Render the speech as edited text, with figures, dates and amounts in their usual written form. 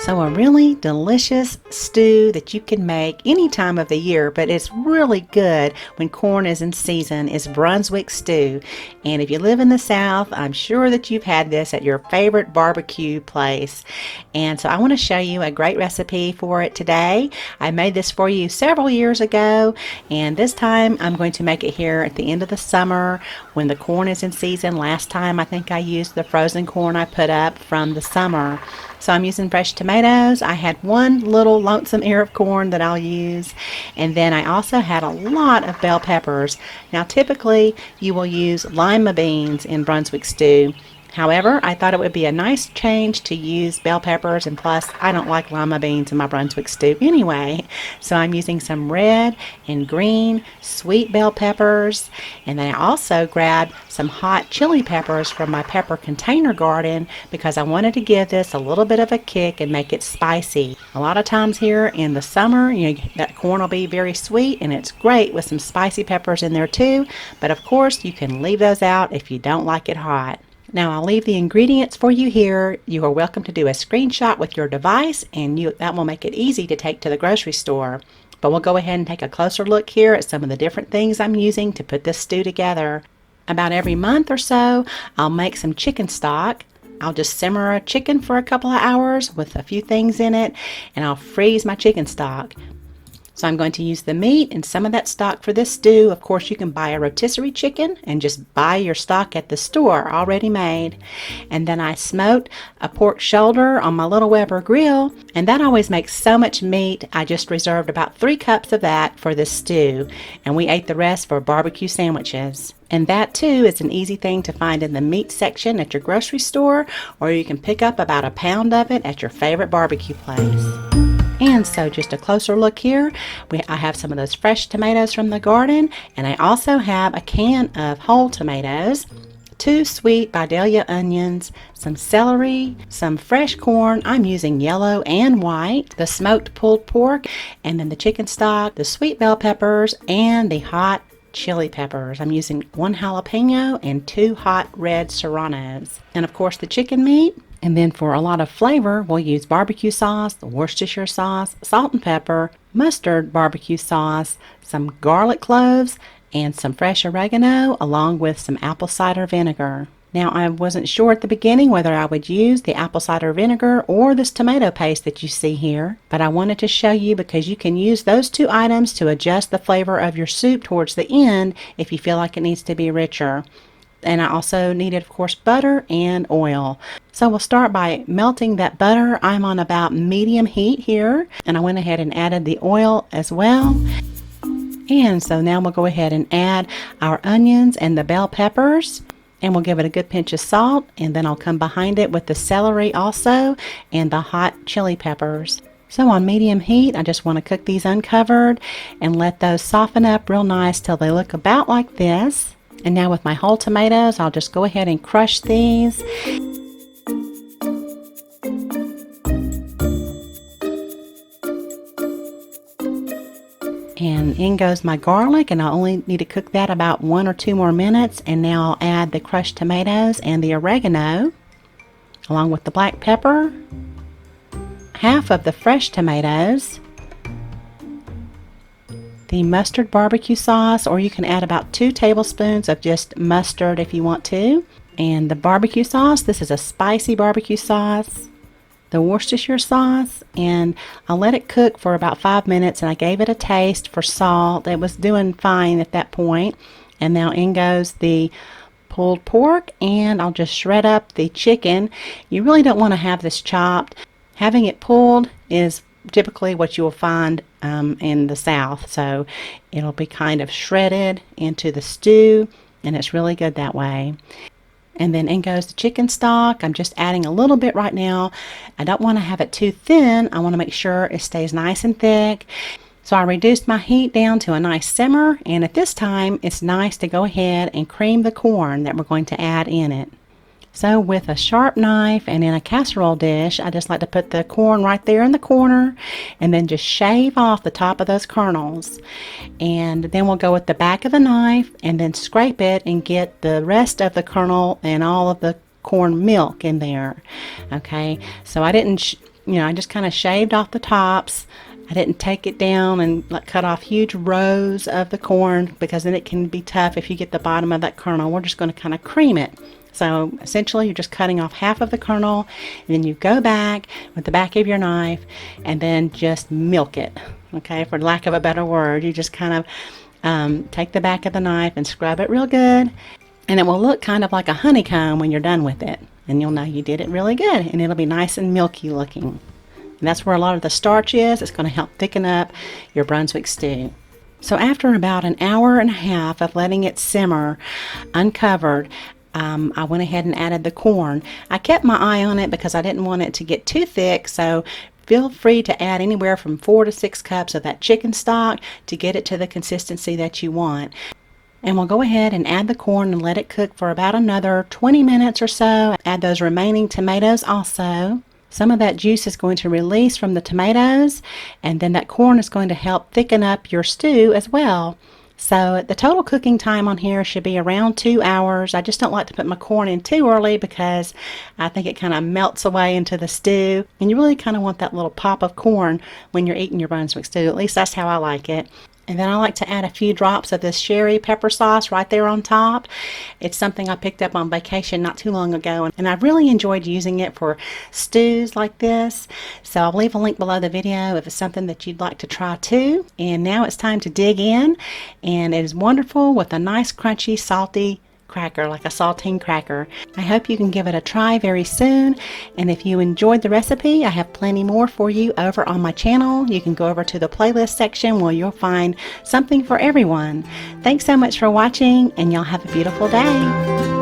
So a really delicious stew that you can make any time of the year, but it's really good when corn is in season, is Brunswick stew. And if you live in the South, I'm sure that you've had this at your favorite barbecue place. And so I want to show you a great recipe for it today. I made this for you several years ago, and this time I'm going to make it here at the end of the summer when the corn is in season. Last time I think I used the frozen corn I put up from the summer. So I'm using fresh tomatoes. I had one little lonesome ear of corn that I'll use, and then I also had a lot of bell peppers. Now typically you will use lima beans in Brunswick stew. However, I thought it would be a nice change to use bell peppers, and plus I don't like lima beans in my Brunswick stew anyway. So I'm using some red and green sweet bell peppers, and then I also grabbed some hot chili peppers from my pepper container garden because I wanted to give this a little bit of a kick and make it spicy. A lot of times here in the summer, that corn will be very sweet, and it's great with some spicy peppers in there too, but of course you can leave those out if you don't like it hot. Now I'll leave the ingredients for you here. You are welcome to do a screenshot with your device, and that will make it easy to take to the grocery store. But we'll go ahead and take a closer look here at some of the different things I'm using to put this stew together. About every month or so, I'll make some chicken stock. I'll just simmer a chicken for a couple of hours with a few things in it, and I'll freeze my chicken stock. So I'm going to use the meat and some of that stock for this stew. Of course, you can buy a rotisserie chicken and just buy your stock at the store already made. And then I smoked a pork shoulder on my little Weber grill, and that always makes so much meat. I just reserved about 3 cups of that for this stew, and we ate the rest for barbecue sandwiches. And that too is an easy thing to find in the meat section at your grocery store, or you can pick up about a pound of it at your favorite barbecue place. And so just a closer look here, I have some of those fresh tomatoes from the garden, and I also have a can of whole tomatoes, 2 sweet Vidalia onions, some celery, some fresh corn. I'm using yellow and white, the smoked pulled pork, and then the chicken stock, the sweet bell peppers, and the hot chili peppers. I'm using 1 jalapeno and 2 hot red serranos. And of course the chicken meat. And then for a lot of flavor, we'll use barbecue sauce, Worcestershire sauce, salt and pepper, mustard barbecue sauce, some garlic cloves, and some fresh oregano, along with some apple cider vinegar. Now, I wasn't sure at the beginning whether I would use the apple cider vinegar or this tomato paste that you see here, but I wanted to show you because you can use those 2 items to adjust the flavor of your soup towards the end if you feel like it needs to be richer. And I also needed, of course, butter and oil. So we'll start by melting that butter. I'm on about medium heat here, and I went ahead and added the oil as well. And so now we'll go ahead and add our onions and the bell peppers, and we'll give it a good pinch of salt, and then I'll come behind it with the celery also and the hot chili peppers. So on medium heat, I just want to cook these uncovered and let those soften up real nice till they look about like this. And now with my whole tomatoes, I'll just go ahead and crush these. And in goes my garlic, and I only need to cook that about 1 or 2 more minutes. And now I'll add the crushed tomatoes and the oregano, along with the black pepper, half of the fresh tomatoes, the mustard barbecue sauce, or you can add about 2 tablespoons of just mustard if you want to, and the barbecue sauce. This is a spicy barbecue sauce, the Worcestershire sauce, and I let it cook for about 5 minutes, and I gave it a taste for salt. It was doing fine at that point. And now in goes the pulled pork, and I'll just shred up the chicken. You really don't want to have this chopped. Having it pulled is typically what you will find in the South, so it'll be kind of shredded into the stew, and it's really good that way. And then in goes the chicken stock. I'm just adding a little bit right now. I don't want to have it too thin. I want to make sure it stays nice and thick. So I reduced my heat down to a nice simmer, and at this time it's nice to go ahead and cream the corn that we're going to add in it. So with a sharp knife and in a casserole dish, I just like to put the corn right there in the corner and then just shave off the top of those kernels. And then we'll go with the back of the knife and then scrape it and get the rest of the kernel and all of the corn milk in there. Okay, so I didn't I just kind of shaved off the tops. I didn't take it down and cut off huge rows of the corn, because then it can be tough if you get the bottom of that kernel. We're just going to kind of cream it. So essentially you're just cutting off half of the kernel, and then you go back with the back of your knife and then just milk it. Okay, for lack of a better word, you just kind of take the back of the knife and scrub it real good, and it will look kind of like a honeycomb when you're done with it, and you'll know you did it really good, and it'll be nice and milky looking. And that's where a lot of the starch is. It's going to help thicken up your Brunswick stew. So after about an hour and a half of letting it simmer uncovered, I went ahead and added the corn. I kept my eye on it because I didn't want it to get too thick, so feel free to add anywhere from 4 to 6 cups of that chicken stock to get it to the consistency that you want. And we'll go ahead and add the corn and let it cook for about another 20 minutes or so. Add those remaining tomatoes also. Some of that juice is going to release from the tomatoes, and then that corn is going to help thicken up your stew as well. So the total cooking time on here should be around 2 hours. I just don't like to put my corn in too early because I think it kind of melts away into the stew, and you really kind of want that little pop of corn when you're eating your Brunswick stew. At least that's how I like it. And then I like to add a few drops of this sherry pepper sauce right there on top. It's something I picked up on vacation not too long ago, and I've really enjoyed using it for stews like this. So I'll leave a link below the video if it's something that you'd like to try too. And now it's time to dig in, and it is wonderful with a nice crunchy salty cracker, like a saltine cracker. I hope you can give it a try very soon, and if you enjoyed the recipe, I have plenty more for you over on my channel. You can go over to the playlist section where you'll find something for everyone. Thanks so much for watching, and y'all have a beautiful day.